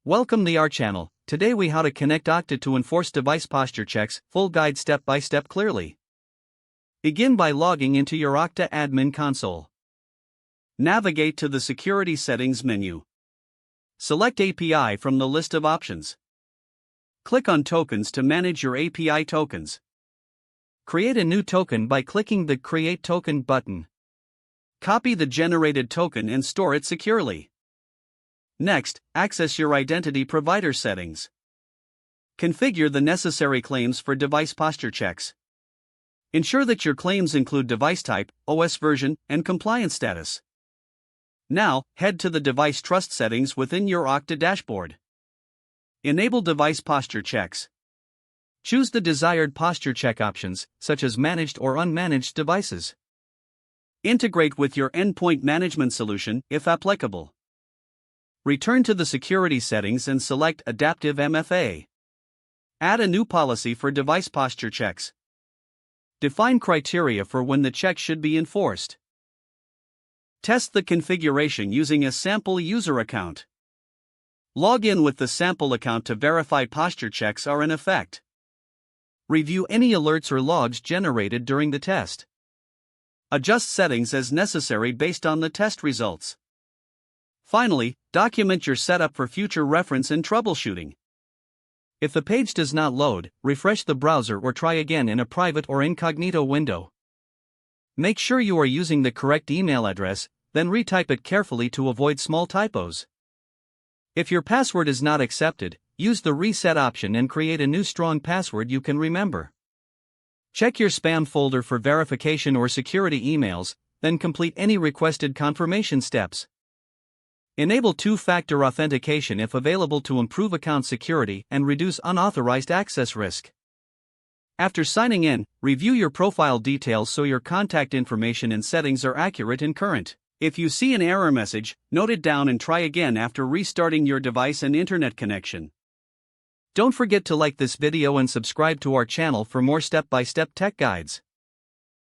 Welcome to our channel. Today we how to connect Okta to enforce device posture checks, full guide step by step clearly. Begin by logging into your Okta admin console. Navigate to the security settings menu. Select API from the list of options. Click on tokens to manage your API tokens. Create a new token by clicking the Create Token button. Copy the generated token and store it securely. Next, access your identity provider settings. Configure the necessary claims for device posture checks. Ensure that your claims include device type, OS version, and compliance status. Now, head to the device trust settings within your Okta dashboard. Enable device posture checks. Choose the desired posture check options, such as managed or unmanaged devices. Integrate with your endpoint management solution, if applicable. Return to the security settings and select Adaptive MFA. Add a new policy for device posture checks. Define criteria for when the check should be enforced. Test the configuration using a sample user account. Log in with the sample account to verify posture checks are in effect. Review any alerts or logs generated during the test. Adjust settings as necessary based on the test results. Finally, document your setup for future reference and troubleshooting. If the page does not load, refresh the browser or try again in a private or incognito window. Make sure you are using the correct email address, then retype it carefully to avoid small typos. If your password is not accepted, use the reset option and create a new strong password you can remember. Check your spam folder for verification or security emails, then complete any requested confirmation steps. Enable two-factor authentication if available to improve account security and reduce unauthorized access risk. After signing in, review your profile details so your contact information and settings are accurate and current. If you see an error message, note it down and try again after restarting your device and internet connection. Don't forget to like this video and subscribe to our channel for more step-by-step tech guides.